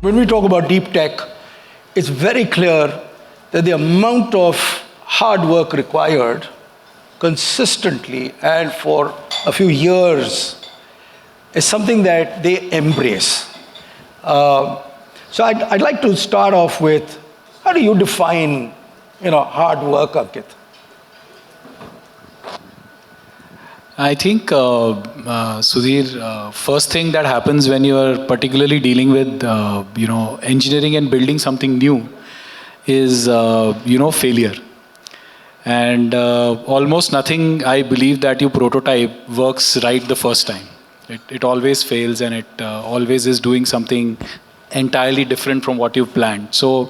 When we talk about deep tech, it's very clear that the amount of hard work required consistently and for a few years is something that they embrace. So I'd like to start off with, how do you define, hard work, Ankit? I think, Sudhir, first thing that happens when you are particularly dealing with, engineering and building something new is, failure. And almost nothing, I believe, that you prototype works right the first time. It always fails, and it always is doing something entirely different from what you've planned. So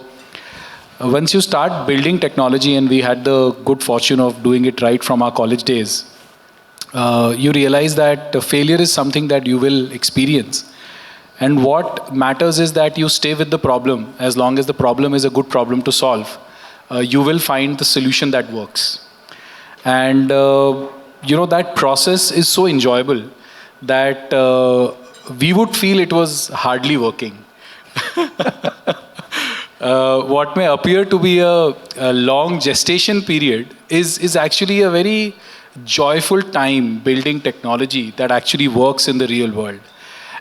once you start building technology, and we had the good fortune of doing it right from our college days, you realize that failure is something that you will experience. And what matters is that you stay with the problem. As long as the problem is a good problem to solve, you will find the solution that works. And that process is so enjoyable that we would feel it was hardly working. What may appear to be a long gestation period is actually a very joyful time building technology that actually works in the real world.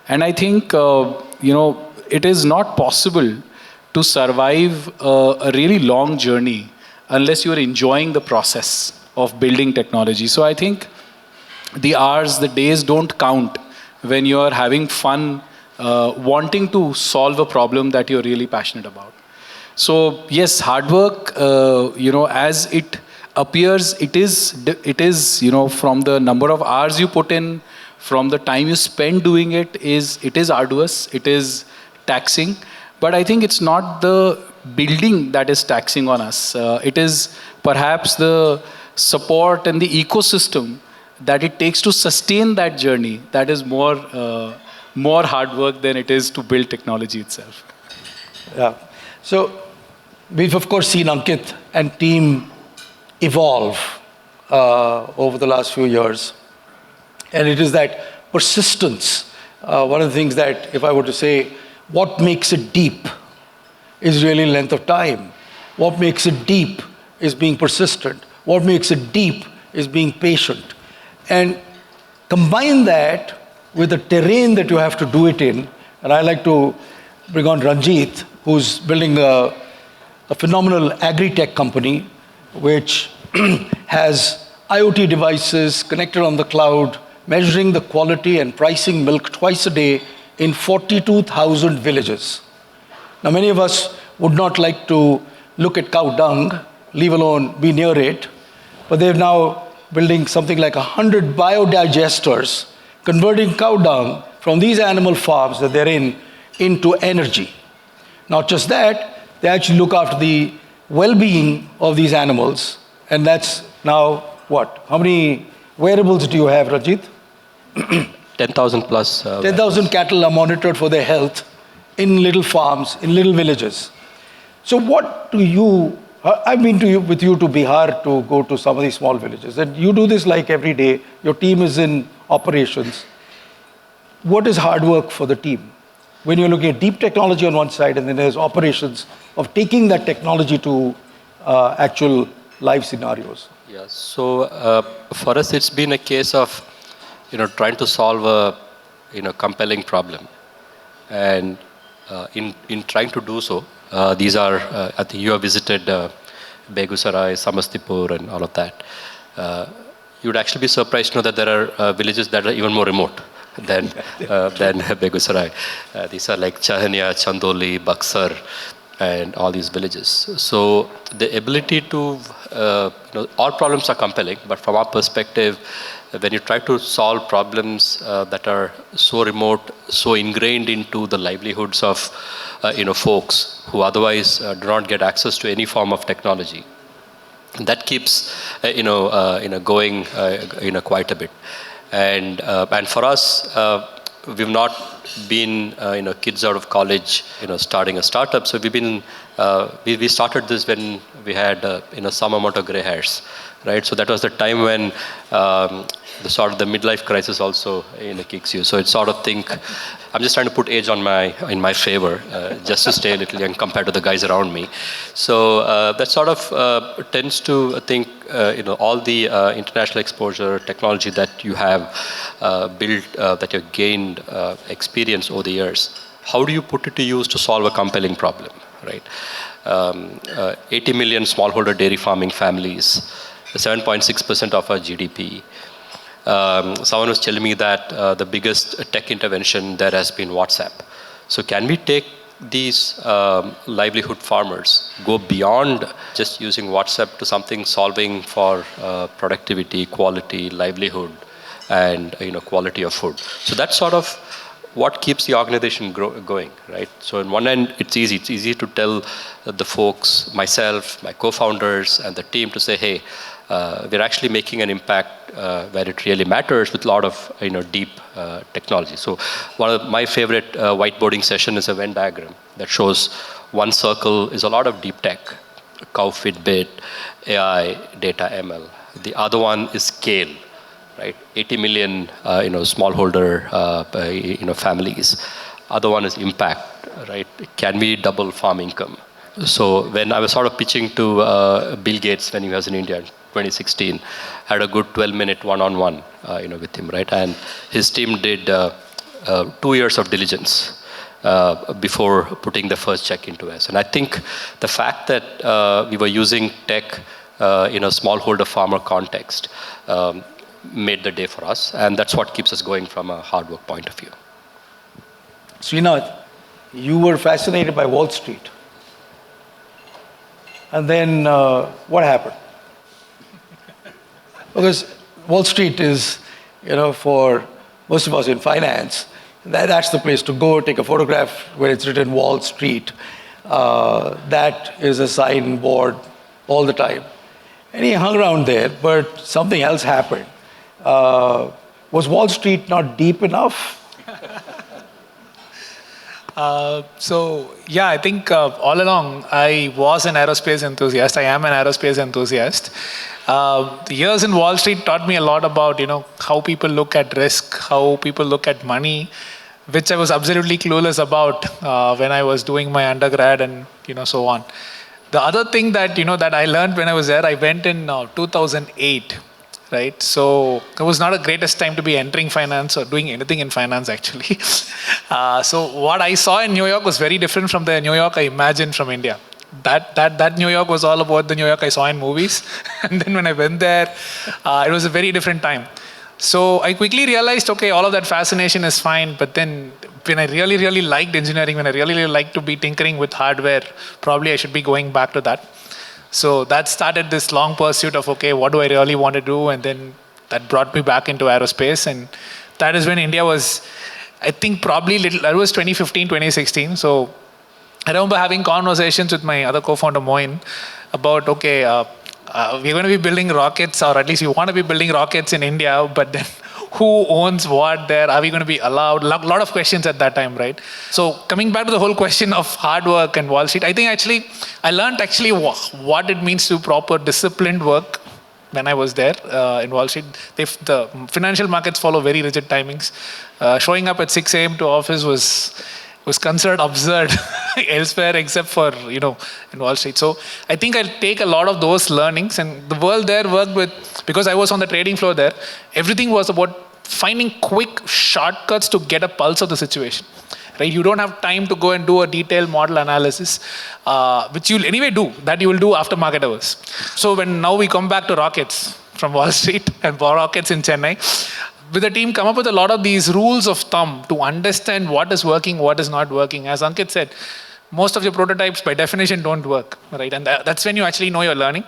And I think, it is not possible to survive a really long journey unless you are enjoying the process of building technology. So I think the hours, the days don't count when you are having fun, wanting to solve a problem that you're really passionate about. So yes, hard work, as it appears, it is, from the number of hours you put in, from the time you spend doing it is arduous, it is taxing. But I think it's not the building that is taxing on us. It is perhaps the support and the ecosystem that it takes to sustain that journey that is more hard work than it is to build technology itself. Yeah. So we've of course seen Ankit and team evolve over the last few years. And it is that persistence. One of the things that, if I were to say, what makes it deep is really length of time. What makes it deep is being persistent. What makes it deep is being patient. And combine that with the terrain that you have to do it in. And I like to bring on Ranjit, who's building a phenomenal agri-tech company, which has IoT devices connected on the cloud, measuring the quality and pricing milk twice a day in 42,000 villages. Now, many of us would not like to look at cow dung, leave alone be near it, but they're now building something like 100 biodigesters, converting cow dung from these animal farms that they're in into energy. Not just that, they actually look after the well-being of these animals, and that's now what? How many wearables do you have, Rajit? 10,000 plus. 10,000 cattle are monitored for their health in little farms, in little villages. So what do you, I've been with you to Bihar to go to some of these small villages, and you do this like every day. Your team is in operations. What is hard work for the team? When you're looking at deep technology on one side, and then there's operations of taking that technology to actual live scenarios. Yeah, so for us, it's been a case of, trying to solve a, compelling problem. And in trying to do so, these are, I think you have visited Begusarai, Samastipur, and all of that. You would actually be surprised to know that there are villages that are even more remote than Begusarai. These are like Chahania, Chandoli, Buxar, and all these villages. So the ability to, all problems are compelling, but from our perspective, when you try to solve problems that are so remote, so ingrained into the livelihoods of, folks who otherwise do not get access to any form of technology, that keeps, going, quite a bit. And for us, we've not been, kids out of college, starting a startup. So we've been, we started this when we had, some amount of gray hairs, right? So that was the time when the sort of the midlife crisis also kicks you. So it's sort of think, I'm just trying to put age in my favor, just to stay a little young compared to the guys around me. So that sort of tends to think, all the international exposure, technology that you have built, that you've gained experience over the years. How do you put it to use to solve a compelling problem, right? 80 million smallholder dairy farming families, 7.6% of our GDP. Someone was telling me that the biggest tech intervention there has been WhatsApp. So can we take these livelihood farmers, go beyond just using WhatsApp to something solving for productivity, quality, livelihood, and quality of food? So that's sort of what keeps the organization going, right? So on one end, it's easy. It's easy to tell the folks, myself, my co-founders, and the team to say, hey, we're actually making an impact where it really matters with a lot of deep technology. So one of my favorite whiteboarding session is a Venn diagram that shows one circle is a lot of deep tech, cow Fitbit, AI, data ML. The other one is scale. Right, 80 million, smallholder, families. Other one is impact, right? Can we double farm income? So when I was sort of pitching to Bill Gates when he was in India in 2016, had a good 12-minute one-on-one, with him, right? And his team did 2 years of diligence before putting the first check into us. And I think the fact that we were using tech in a smallholder farmer context made the day for us, and that's what keeps us going from a hard work point of view. Srinath, you were fascinated by Wall Street. And then what happened? Because Wall Street is, for most of us in finance, that's the place to go, take a photograph where it's written Wall Street. That is a signboard all the time. And he hung around there, but something else happened. Was Wall Street not deep enough? I think all along I was an aerospace enthusiast. I am an aerospace enthusiast. The years in Wall Street taught me a lot about, how people look at risk, how people look at money, which I was absolutely clueless about when I was doing my undergrad and, so on. The other thing that, that I learned when I was there, I went in 2008. Right, so it was not the greatest time to be entering finance or doing anything in finance, actually. So what I saw in New York was very different from the New York I imagined from India. That New York was all about the New York I saw in movies, and then when I went there, it was a very different time. So I quickly realized, okay, all of that fascination is fine, but then when I really, really liked engineering, when I really, really liked to be tinkering with hardware, probably I should be going back to that. So that started this long pursuit of, okay, what do I really want to do? And then that brought me back into aerospace. And that is when India was, I think probably that was 2015, 2016. So I remember having conversations with my other co-founder, Moin, about, okay, we're going to be building rockets, or at least we want to be building rockets in India, but then who owns what there? Are we going to be allowed? A lot of questions at that time, right? So coming back to the whole question of hard work and Wall Street, I think I learned what it means to proper disciplined work when I was there in Wall Street. The financial markets follow very rigid timings. Showing up at 6 a.m. to office was considered absurd elsewhere except for, in Wall Street. So I think I'll take a lot of those learnings, and the world there worked with, because I was on the trading floor there, everything was about finding quick shortcuts to get a pulse of the situation. Right? You don't have time to go and do a detailed model analysis, which you'll anyway do, that you will do after market hours. So now we come back to rockets from Wall Street and rockets in Chennai, with the team come up with a lot of these rules of thumb to understand what is working, what is not working. As Ankit said, most of your prototypes by definition don't work, right? And that's when you actually know you're learning.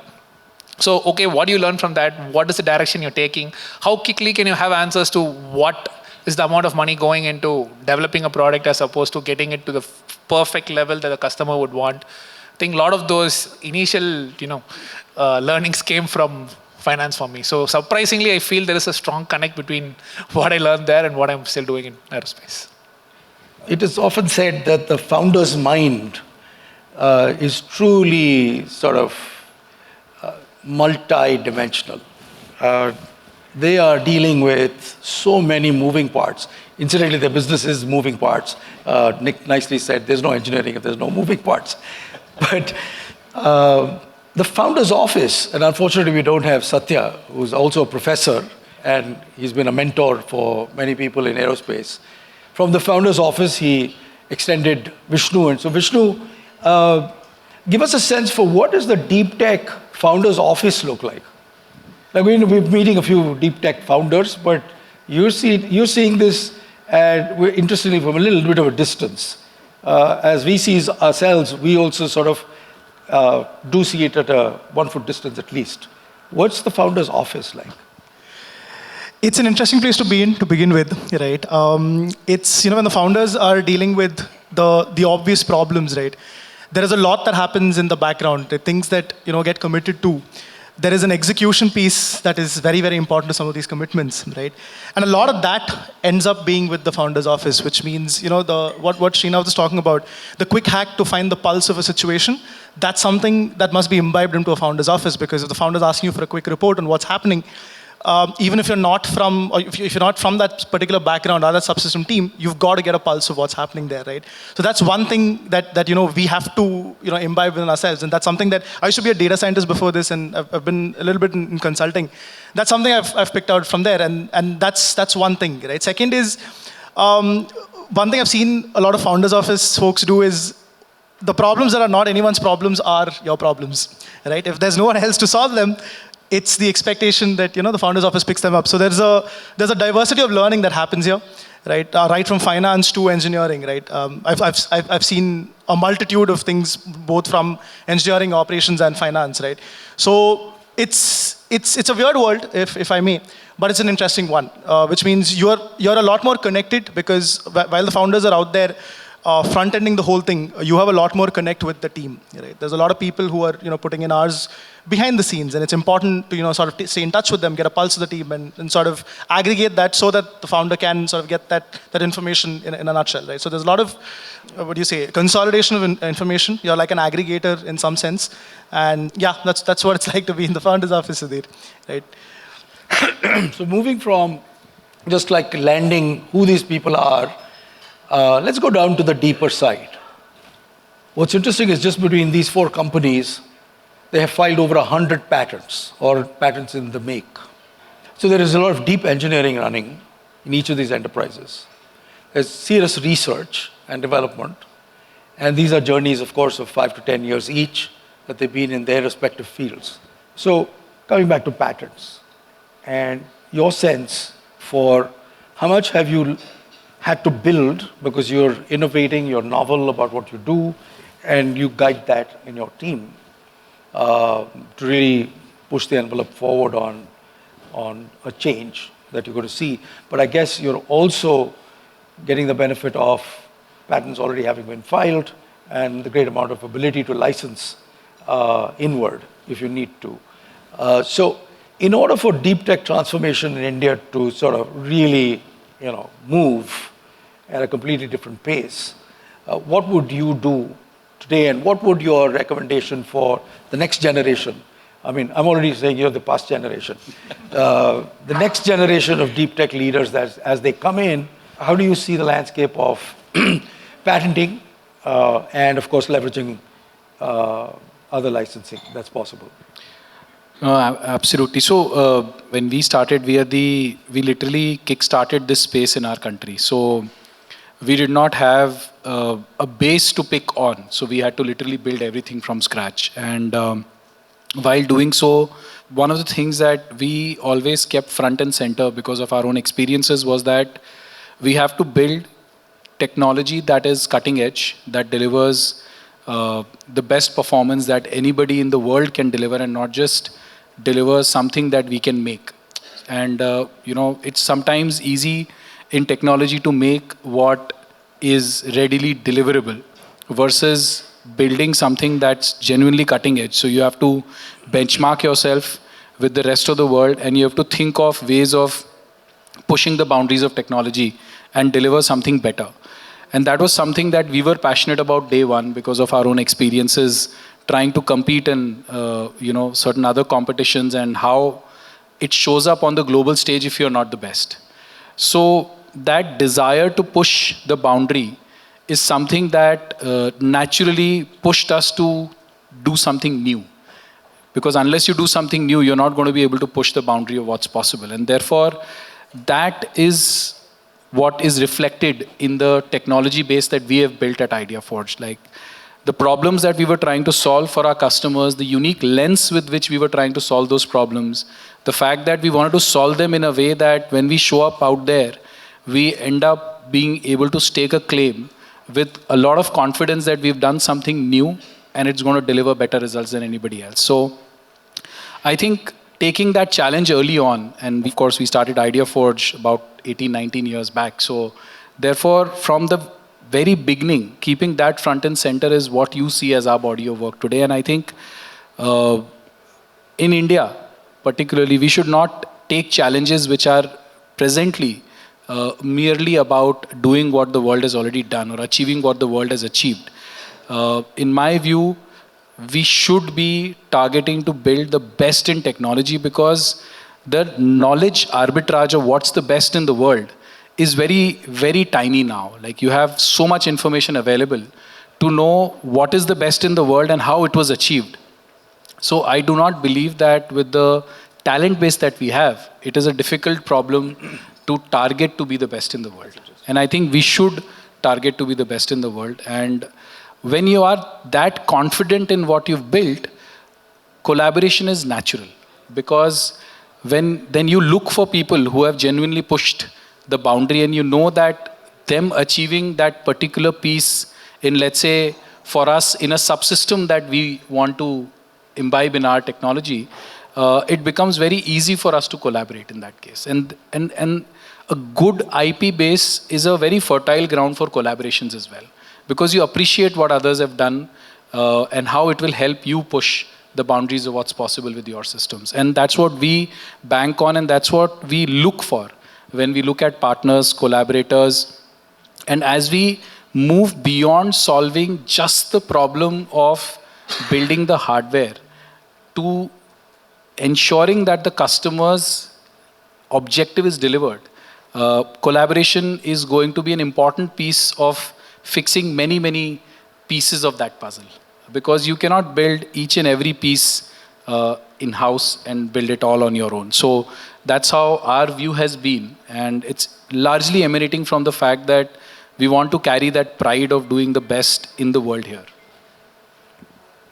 So, okay, what do you learn from that? What is the direction you're taking? How quickly can you have answers to what is the amount of money going into developing a product as opposed to getting it to the perfect level that the customer would want? I think a lot of those initial, learnings came from finance for me. So surprisingly, I feel there is a strong connect between what I learned there and what I'm still doing in aerospace. It is often said that the founder's mind is truly sort of multi-dimensional. they are dealing with so many moving parts. Incidentally, their business is moving parts. Nick nicely said, there's no engineering if there's no moving parts. But the founder's office, and unfortunately we don't have Satya, who's also a professor, and he's been a mentor for many people in aerospace. From the founder's office, he extended Vishnu. And so Vishnu, give us a sense for what does the deep tech founder's office look like? Like we're meeting a few deep tech founders, but you're seeing this, and we're interestingly from a little bit of a distance. As VCs ourselves, we also sort of do see it at a 1 foot distance at least. What's the founder's office like? It's an interesting place to be in to begin with, right? It's, when the founders are dealing with the obvious problems, right? There is a lot that happens in the background, the things that, get committed to. There is an execution piece that is very, very important to some of these commitments, right? And a lot of that ends up being with the founder's office, which means, what Srinath was talking about, the quick hack to find the pulse of a situation, that's something that must be imbibed into a founder's office, because if the founder's asking you for a quick report on what's happening, even if you're not from, or if you're not from that particular background or that subsystem team, you've got to get a pulse of what's happening there, right? So that's one thing that we have to imbibe within ourselves, and that's something that I used to be a data scientist before this, and I've been a little bit in consulting. That's something I've picked out from there, and that's one thing, right? Second is one thing I've seen a lot of founders office folks do is the problems that are not anyone's problems are your problems, right? If there's no one else to solve them, it's the expectation that the founder's office picks them up. So there's a diversity of learning that happens here, right? Right from finance to engineering, right? I've seen a multitude of things both from engineering, operations, and finance, right? So it's a weird world, if I may, but it's an interesting one, which means you're a lot more connected, because while the founders are out there front-ending the whole thing, you have a lot more connect with the team, right? There's a lot of people who are putting in hours behind the scenes, and it's important to sort of stay in touch with them, get a pulse of the team, and sort of aggregate that so that the founder can sort of get that information in a nutshell, right? So there's a lot of consolidation of information. You're like an aggregator in some sense, and yeah, that's what it's like to be in the founder's office, Sudhir, right? So moving from just like landing who these people are, let's go down to the deeper side. What's interesting is just between these 4 companies, they have filed over 100 patents or patents in the make. So there is a lot of deep engineering running in each of these enterprises. There's serious research and development. And these are journeys, of course, of 5 to 10 years each that they've been in their respective fields. So coming back to patents and your sense for how much have you had to build, because you're innovating, you're novel about what you do, and you guide that in your team to really push the envelope forward on a change that you're going to see. But I guess you're also getting the benefit of patents already having been filed and the great amount of ability to license inward if you need to. So in order for deep tech transformation in India to sort of really move at a completely different pace, what would you do today, and what would your recommendation for the next generation? I mean, I'm already saying you're the past generation. The next generation of deep tech leaders, as they come in, how do you see the landscape of patenting and, of course, leveraging other licensing that's possible? Absolutely. So when we started, we literally kick-started this space in our country. So we did not have a base to pick on. So we had to literally build everything from scratch. And while doing so, one of the things that we always kept front and center because of our own experiences was that we have to build technology that is cutting edge, that delivers the best performance that anybody in the world can deliver, and not just deliver something that we can make. And it's sometimes easy in technology to make what is readily deliverable versus building something that's genuinely cutting edge. So you have to benchmark yourself with the rest of the world, and you have to think of ways of pushing the boundaries of technology and deliver something better. And that was something that we were passionate about day one because of our own experiences trying to compete in certain other competitions, and how it shows up on the global stage if you're not the best. So that desire to push the boundary is something that naturally pushed us to do something new. Because unless you do something new, you're not going to be able to push the boundary of what's possible. And therefore, that is what is reflected in the technology base that we have built at IdeaForge. Like the problems that we were trying to solve for our customers, the unique lens with which we were trying to solve those problems, the fact that we wanted to solve them in a way that when we show up out there, we end up being able to stake a claim with a lot of confidence that we've done something new and it's going to deliver better results than anybody else. So I think taking that challenge early on, and of course we started IdeaForge about 18, 19 years back. So therefore, from the very beginning, keeping that front and center is what you see as our body of work today. And I think in India, particularly, we should not take challenges which are presently merely about doing what the world has already done or achieving what the world has achieved. In my view, we should be targeting to build the best in technology, because the knowledge arbitrage of what's the best in the world is very, very tiny now. Like you have so much information available to know what is the best in the world and how it was achieved. So I do not believe that with the talent base that we have, it is a difficult problem to target to be the best in the world. And I think we should target to be the best in the world. And when you are that confident in what you've built, collaboration is natural. Because then you look for people who have genuinely pushed the boundary, and you know that them achieving that particular piece in, let's say, for us, in a subsystem that we want to imbibe in our technology, it becomes very easy for us to collaborate in that case. And a good IP base is a very fertile ground for collaborations as well, because you appreciate what others have done and how it will help you push the boundaries of what's possible with your systems. And that's what we bank on, and that's what we look for when we look at partners, collaborators. And as we move beyond solving just the problem of building the hardware to ensuring that the customer's objective is delivered, collaboration is going to be an important piece of fixing many, many pieces of that puzzle. Because you cannot build each and every piece in-house and build it all on your own. So that's how our view has been. And it's largely emanating from the fact that we want to carry that pride of doing the best in the world here.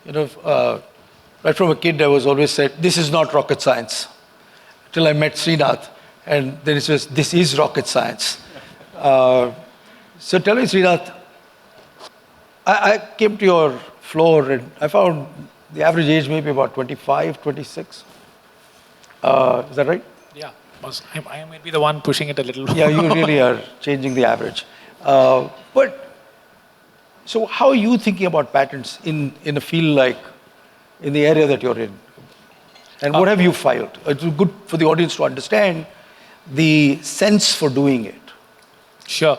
You know, right from a kid, I was always said, this is not rocket science. Till I met Srinath, and then it says, this is rocket science. So tell me, Srinath, I came to your floor and I found the average age maybe about 25, 26. Is that right? Yeah, I might be the one pushing it a little. Yeah, you really are changing the average. But so how are you thinking about patents in a field like, in the area that you're in? And what have you filed? It's good for the audience to understand the sense for doing it. Sure.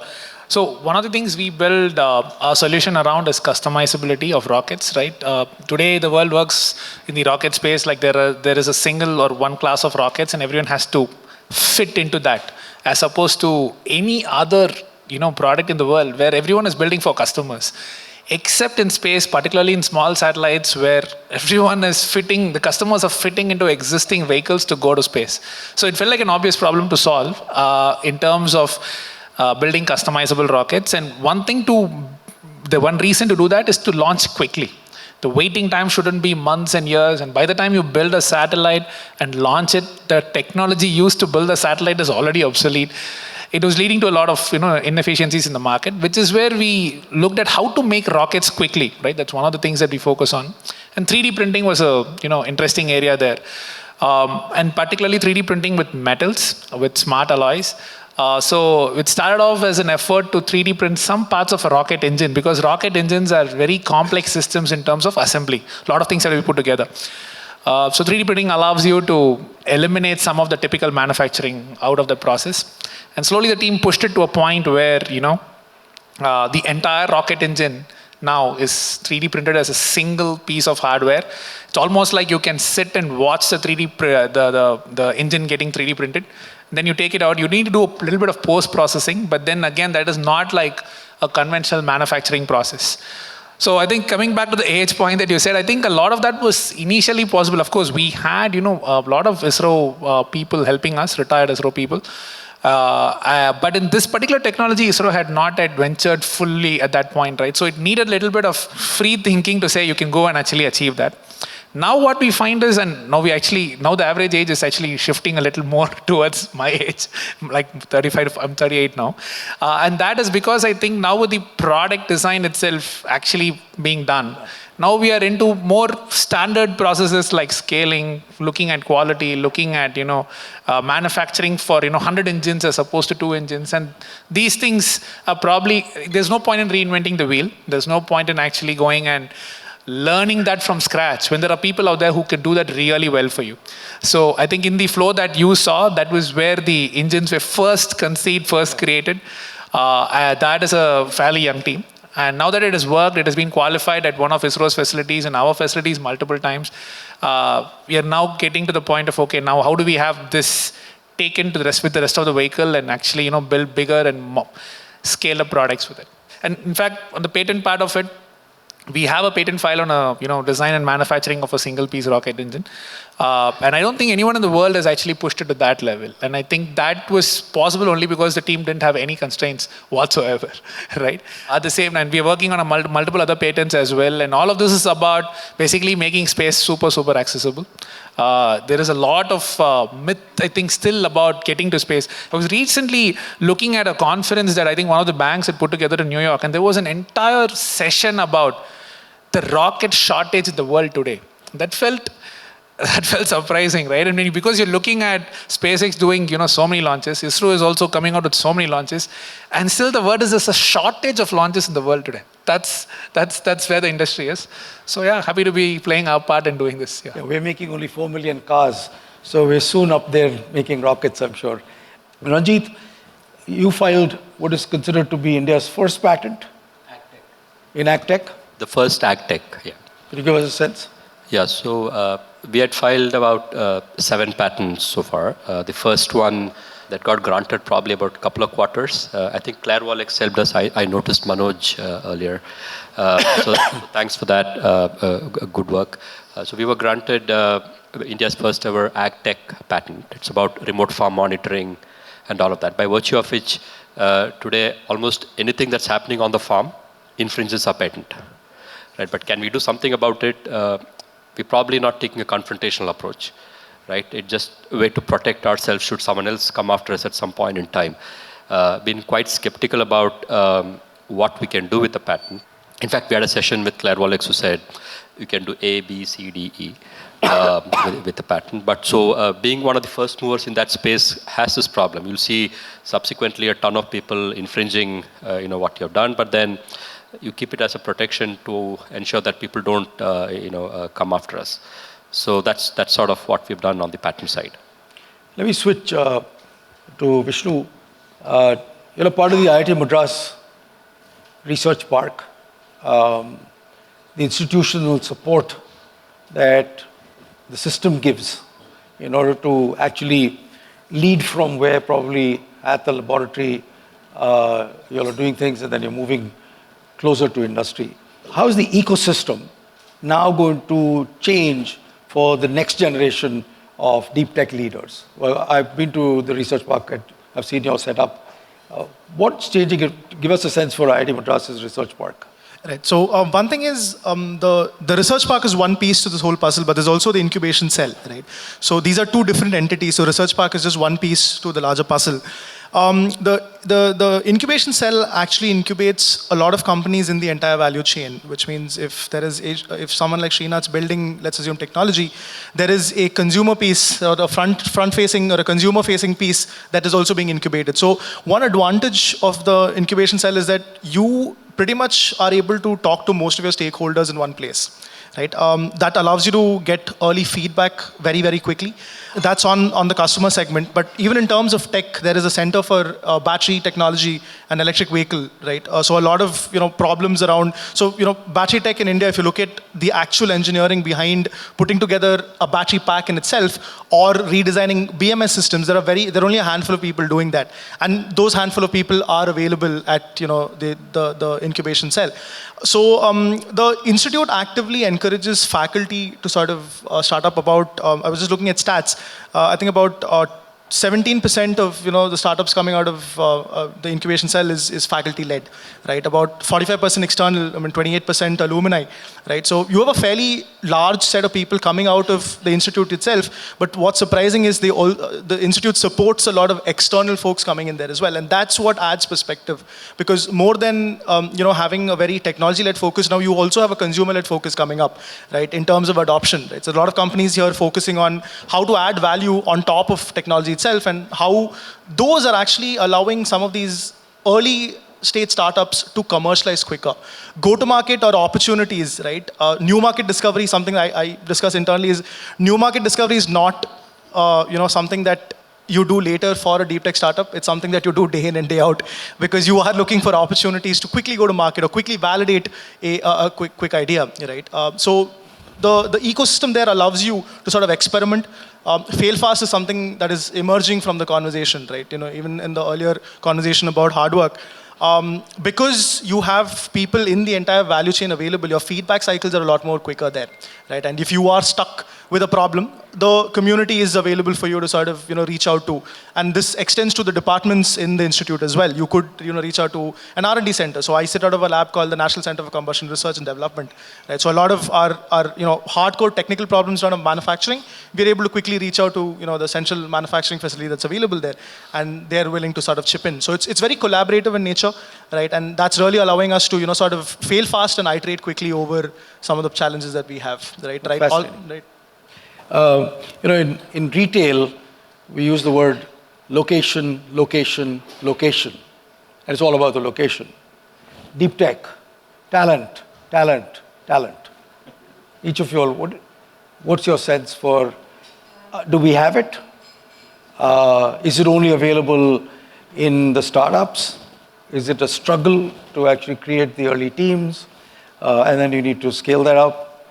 So one of the things we build our solution around is customizability of rockets, right? Today, the world works in the rocket space like there is a single or one class of rockets, and everyone has to fit into that, as opposed to any other product in the world where everyone is building for customers. Except in space, particularly in small satellites, where everyone is fitting, the customers are fitting into existing vehicles to go to space. So it felt like an obvious problem to solve in terms of building customizable rockets. And the one reason to do that is to launch quickly. The waiting time shouldn't be months and years. And by the time you build a satellite and launch it, the technology used to build the satellite is already obsolete. It was leading to a lot of inefficiencies in the market, which is where we looked at how to make rockets quickly, right? That's one of the things that we focus on. And 3D printing was a interesting area there. And particularly 3D printing with metals, with smart alloys. So it started off as an effort to 3D print some parts of a rocket engine, because rocket engines are very complex systems in terms of assembly. A lot of things have to be put together. So 3D printing allows you to eliminate some of the typical manufacturing out of the process. And slowly the team pushed it to a point where, the entire rocket engine now is 3D printed as a single piece of hardware. It's almost like you can sit and watch the 3D, the engine getting 3D printed. Then you take it out. You need to do a little bit of post-processing, but then again, that is not like a conventional manufacturing process. So I think coming back to the AH point that you said, I think a lot of that was initially possible. Of course, we had, a lot of ISRO people helping us, retired ISRO people. But in this particular technology, ISRO had not yet ventured fully at that point, right? So it needed a little bit of free thinking to say you can go and actually achieve that. Now what we find is, and now the average age is actually shifting a little more towards my age, like 35, I'm 38 now. And that is because I think now with the product design itself actually being done, now we are into more standard processes like scaling, looking at quality, looking at, manufacturing for, 100 engines as opposed to 2 engines. And these things are probably, there's no point in reinventing the wheel. There's no point in actually going and learning that from scratch when there are people out there who can do that really well for you. So I think in the flow that you saw, that was where the engines were first conceived, first created. That is a fairly young team. And now that it has worked, it has been qualified at one of ISRO's facilities and our facilities multiple times. We are now getting to the point of, okay, now how do we have this taken to the rest of the vehicle and actually, build bigger and scale up products with it. And in fact, on the patent part of it, we have a patent file on a design and manufacturing of a single piece rocket engine. And I don't think anyone in the world has actually pushed it to that level. And I think that was possible only because the team didn't have any constraints whatsoever, right? At the same time, we are working on a multiple other patents as well. And all of this is about basically making space super, super accessible. There is a lot of myth, I think, still about getting to space. I was recently looking at a conference that I think one of the banks had put together in New York, and there was an entire session about the rocket shortage in the world today. That felt surprising, right? I mean, because you're looking at SpaceX doing, so many launches, ISRO is also coming out with so many launches, and still the word is there's a shortage of launches in the world today. That's where the industry is. So yeah, happy to be playing our part in doing this. Yeah. Yeah, we're making only 4 million cars, so we're soon up there making rockets, I'm sure. Ranjit, you filed what is considered to be India's first patent in AgTech. The first AgTech, yeah. Could you give us a sense? Yeah, so we had filed about 7 patents so far. The first one that got granted probably about a couple of quarters. I think Claire Wallex helped us. I noticed Manoj earlier. So thanks for that. Good work. So we were granted India's first ever AgTech patent. It's about remote farm monitoring and all of that, by virtue of which today almost anything that's happening on the farm infringes our patent. Right? But can we do something about it? We're probably not taking a confrontational approach, right? It's just a way to protect ourselves should someone else come after us at some point in time. Been quite skeptical about what we can do with the patent. In fact, we had a session with Claire Wallex who said, you can do A, B, C, D, E with the patent. But so being one of the first movers in that space has this problem. You'll see subsequently a ton of people infringing what you've done, but then you keep it as a protection to ensure that people don't, come after us. So that's sort of what we've done on the patent side. Let me switch to Vishnu. You're a part of the IIT Madras Research Park. The institutional support that the system gives in order to actually lead from where probably at the laboratory you're doing things and then you're moving closer to industry. How is the ecosystem now going to change for the next generation of deep tech leaders? Well, I've been to the research park, I've seen your setup. What's changing? Give us a sense for IIT Madras's research park. Right. So one thing is the research park is one piece to this whole puzzle, but there's also the incubation cell, right? So these are 2 different entities. So research park is just one piece to the larger puzzle. The incubation cell actually incubates a lot of companies in the entire value chain, which means if someone like Srinath's building, let's assume technology, there is a consumer piece or a front-facing or a consumer-facing piece that is also being incubated. So one advantage of the incubation cell is that you pretty much are able to talk to most of your stakeholders in one place. right? That allows you to get early feedback very, very quickly. That's on the customer segment. But even in terms of tech, there is a center for battery technology and electric vehicle, right? So a lot of problems around. So battery tech in India, if you look at the actual engineering behind putting together a battery pack in itself or redesigning BMS systems, there are only a handful of people doing that, and those handful of people are available at the incubation cell. So the institute actively encourages faculty to sort of start up about. I was just looking at stats. I think about 17% of the startups coming out of the incubation cell is faculty led, right? About 45% external, 28% alumni, right? So you have a fairly large set of people coming out of the institute itself. But what's surprising is the institute supports a lot of external folks coming in there as well, and that's what adds perspective. Because more than having a very technology led focus, now you also have a consumer led focus coming up, right? In terms of adoption, right? So a lot of companies here focusing on how to add value on top of technology itself, and how those are actually allowing some of these early stage startups to commercialize quicker. Go to market or opportunities, right? New market discovery, something I discuss internally, is new market discovery is not something that you do later for a deep tech startup. It's something that you do day in and day out, because you are looking for opportunities to quickly go to market or quickly validate a quick idea, right? So the ecosystem there allows you to sort of experiment. Fail fast is something that is emerging from the conversation, right? Even in the earlier conversation about hard work. Because you have people in the entire value chain available, your feedback cycles are a lot more quicker there, right? And if you are stuck with a problem, the community is available for you to sort of reach out to, and this extends to the departments in the institute as well. You could reach out to an R&D center. So I sit out of a lab called the National Center for Combustion Research and Development, right? So a lot of our hardcore technical problems around manufacturing, we're able to quickly reach out to the central manufacturing facility that's available there, and they're willing to sort of chip in. So it's very collaborative in nature, right? And that's really allowing us to sort of fail fast and iterate quickly over some of the challenges that we have, right? Right. In retail, we use the word location, location, location. And it's all about the location. Deep tech, talent, talent, talent. Each of you all, what's your sense for, do we have it? Is it only available in the startups? Is it a struggle to actually create the early teams? And then you need to scale that up?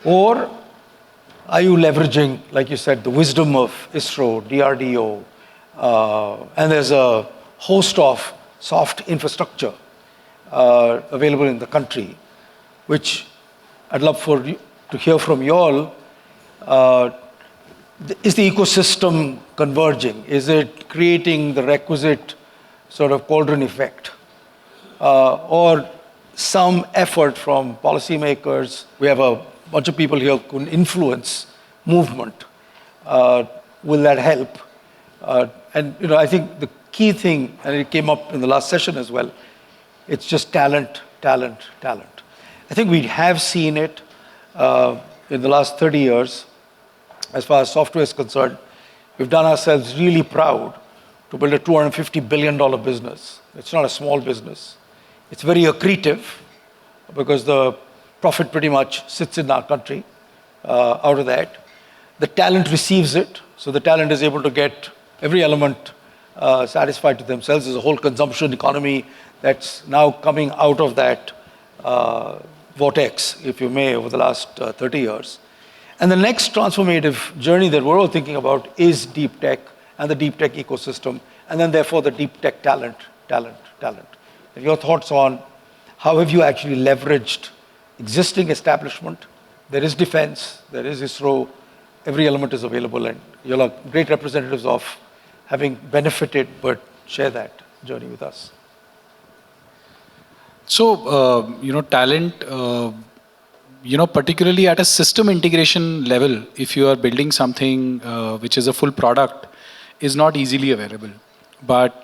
Or are you leveraging, like you said, the wisdom of ISRO, DRDO, and there's a host of soft infrastructure available in the country, which I'd love for you to hear from you all. Is the ecosystem converging? Is it creating the requisite sort of cauldron effect? Or some effort from policymakers? We have a bunch of people here who can influence movement. Will that help? And I think the key thing, and it came up in the last session as well, it's just talent, talent, talent. I think we have seen it in the last 30 years. As far as software is concerned, we've done ourselves really proud to build a $250 billion business. It's not a small business. It's very accretive because the profit pretty much sits in our country out of that. The talent receives it, so the talent is able to get every element satisfied to themselves. There's a whole consumption economy that's now coming out of that vortex, if you may, over the last 30 years. And the next transformative journey that we're all thinking about is deep tech and the deep tech ecosystem, and then therefore the deep tech talent, talent, talent. And your thoughts on how have you actually leveraged existing establishment? There is defense, there is ISRO, every element is available, and you're great representatives of having benefited, but share that journey with us. So, talent, particularly at a system integration level, if you are building something which is a full product, is not easily available. But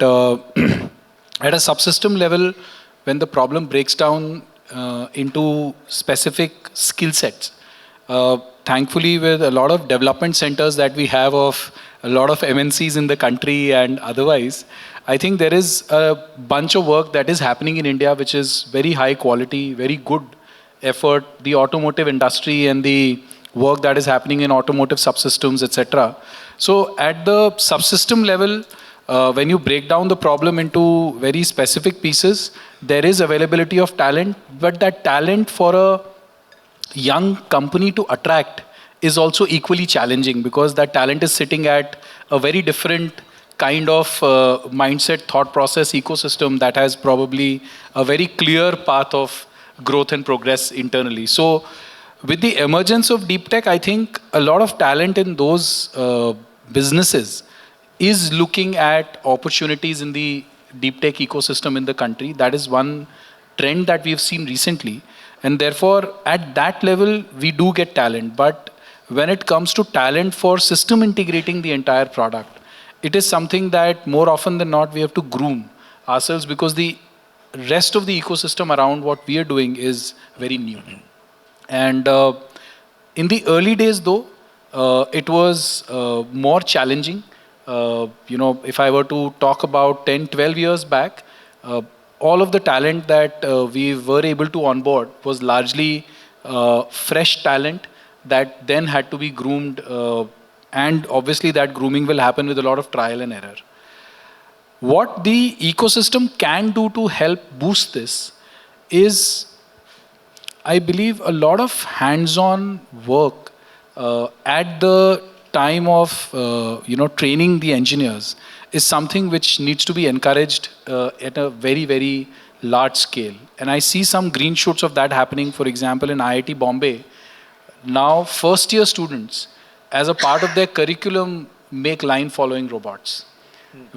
at a subsystem level, when the problem breaks down into specific skill sets, thankfully with a lot of development centers that we have of a lot of MNCs in the country and otherwise, I think there is a bunch of work that is happening in India which is very high quality, very good, effort, the automotive industry and the work that is happening in automotive subsystems, etc. So at the subsystem level, when you break down the problem into very specific pieces, there is availability of talent, but that talent for a young company to attract is also equally challenging because that talent is sitting at a very different kind of mindset, thought process, ecosystem that has probably a very clear path of growth and progress internally. So with the emergence of deep tech, I think a lot of talent in those businesses is looking at opportunities in the deep tech ecosystem in the country. That is one trend that we've seen recently. And therefore, at that level, we do get talent. But when it comes to talent for system integrating the entire product, it is something that more often than not, we have to groom ourselves because the rest of the ecosystem around what we are doing is very new. And in the early days, though, it was more challenging. If I were to talk about 10, 12 years back, all of the talent that we were able to onboard was largely fresh talent that then had to be groomed. And obviously that grooming will happen with a lot of trial and error. What the ecosystem can do to help boost this is, I believe, a lot of hands-on work at the time of training the engineers is something which needs to be encouraged at a very, very large scale. And I see some green shoots of that happening. For example, in IIT Bombay, now first-year students, as a part of their curriculum, make line-following robots,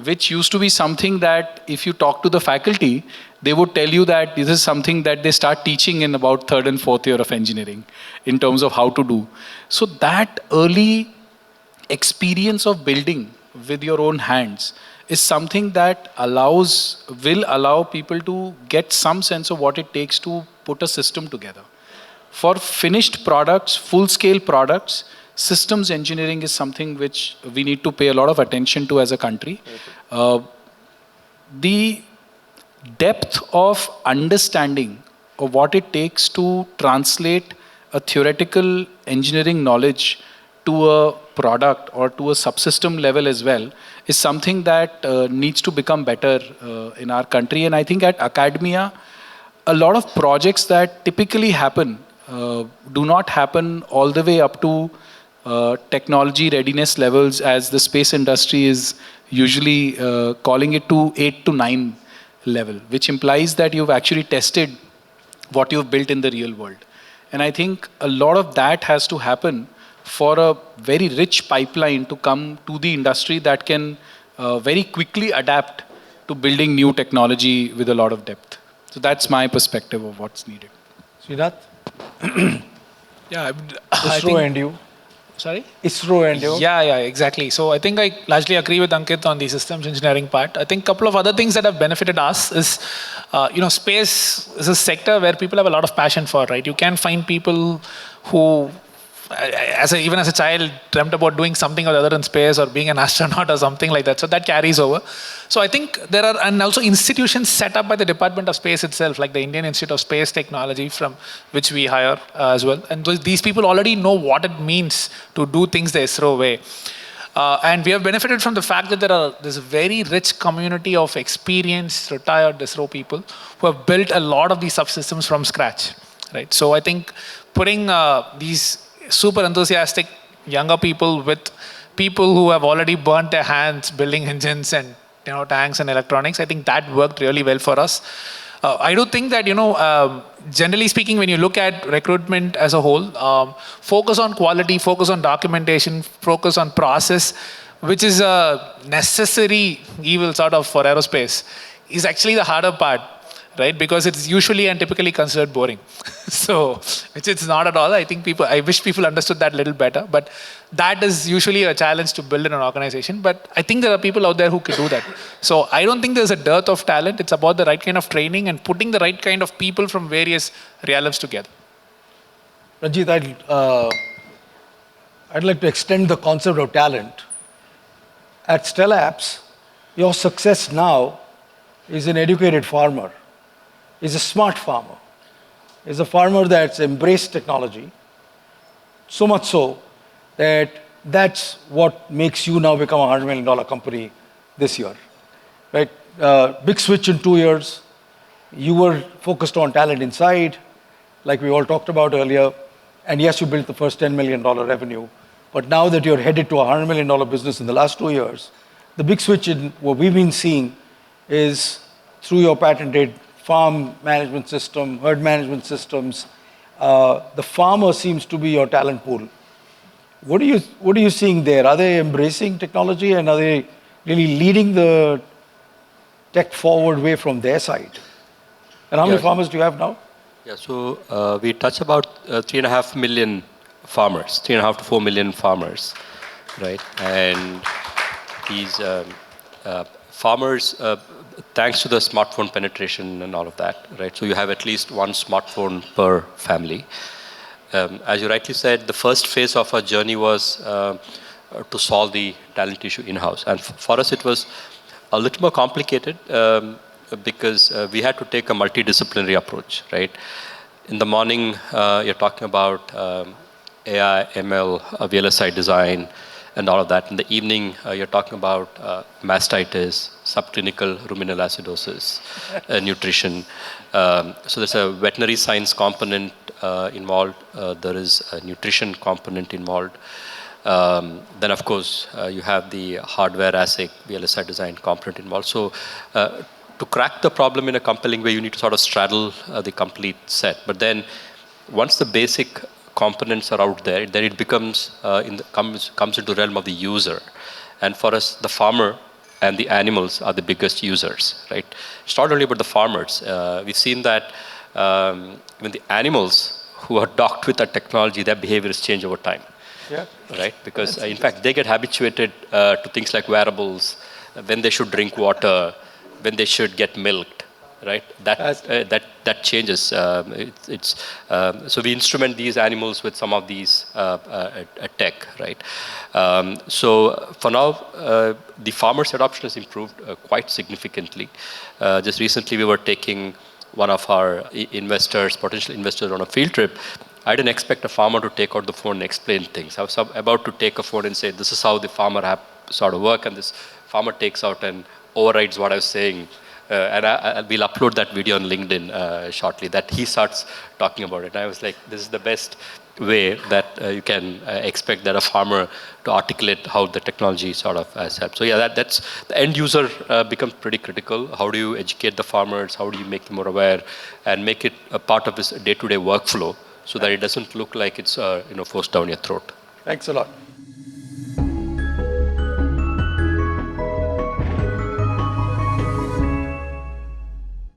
which used to be something that if you talk to the faculty, they would tell you that this is something that they start teaching in about third and fourth year of engineering in terms of how to do. So that early experience of building with your own hands is something that will allow people to get some sense of what it takes to put a system together. For finished products, full-scale products, systems engineering is something which we need to pay a lot of attention to as a country. The depth of understanding of what it takes to translate a theoretical engineering knowledge to a product or to a subsystem level as well is something that needs to become better in our country. And I think at academia, a lot of projects that typically happen do not happen all the way up to technology readiness levels, as the space industry is usually calling it, to 8 to 9 level, which implies that you've actually tested what you've built in the real world. And I think a lot of that has to happen for a very rich pipeline to come to the industry that can very quickly adapt to building new technology with a lot of depth. So that's my perspective of what's needed. Srinath? Yeah, ISRO and you. Sorry? ISRO and you. Yeah, exactly. So I think I largely agree with Ankit on the systems engineering part. I think a couple of other things that have benefited us is, space is a sector where people have a lot of passion for, right? You can find people who, even as a child, dreamt about doing something or other in space or being an astronaut or something like that. So that carries over. So I think there are, and also institutions set up by the Department of Space itself, like the Indian Institute of Space Technology, from which we hire as well. And these people already know what it means to do things the ISRO way. And we have benefited from the fact that there's a very rich community of experienced, retired ISRO people who have built a lot of these subsystems from scratch, right? So I think putting these super enthusiastic younger people with people who have already burnt their hands building engines and tanks and electronics, I think that worked really well for us. I do think that generally speaking, when you look at recruitment as a whole, focus on quality, focus on documentation, focus on process, which is a necessary evil sort of for aerospace, is actually the harder part. Right? Because it's usually and typically considered boring. So, which it's not at all. I wish people understood that a little better, but that is usually a challenge to build in an organization. But I think there are people out there who can do that. So I don't think there's a dearth of talent. It's about the right kind of training and putting the right kind of people from various realms together. Ranjit, I'd like to extend the concept of talent. At Stellapps, your success now is an educated farmer, is a smart farmer. is a farmer that's embraced technology, so much so that that's what makes you now become a $100 million company this year, right? Big switch in 2 years. You were focused on talent inside, like we all talked about earlier. And yes, you built the first $10 million revenue. But now that you're headed to a $100 million business in the last 2 years, the big switch in what we've been seeing is through your patented farm management system, herd management systems. The farmer seems to be your talent pool. What are you seeing there? Are they embracing technology, and are they really leading the tech forward way from their side? And how many Yes. farmers do you have now? Yeah, so we touch about 3.5 million farmers, 3.5 to 4 million farmers, right? And these farmers, thanks to the smartphone penetration and all of that, right? So you have at least one smartphone per family. As you rightly said, the first phase of our journey was to solve the talent issue in-house. And for us, it was a little more complicated because we had to take a multidisciplinary approach, right? In the morning, you're talking about AI, ML, VLSI design, and all of that. In the evening, you're talking about mastitis, subclinical ruminal acidosis, nutrition. So there's a veterinary science component involved. There is a nutrition component involved. Then, of course, you have the hardware ASIC, VLSI design component involved. So to crack the problem in a compelling way, you need to sort of straddle the complete set. But then once the basic components are out there, then it becomes comes into the realm of the user. And for us, the farmer and the animals are the biggest users, right? It's not only about the farmers. We've seen that when the animals who are docked with that technology, their behaviors change over time. Yeah. Right? Because in fact, they get habituated to things like wearables, when they should drink water, when they should get milked, right? That changes. So we instrument these animals with some of these tech, right? So for now, the farmers' adoption has improved quite significantly. Just recently, we were taking one of our investors, potential investors, on a field trip. I didn't expect a farmer to take out the phone and explain things. I was about to take a phone and say, this is how the farmer app sort of work, and this farmer takes out and overrides what I was saying. And we'll upload that video on LinkedIn shortly, that he starts talking about it. And I was like, this is the best way that you can expect that a farmer to articulate how the technology sort of has helped. So yeah, that's the end user becomes pretty critical. How do you educate the farmers? How do you make them more aware and make it a part of this day-to-day workflow so that it doesn't look like it's forced down your throat? Thanks a lot.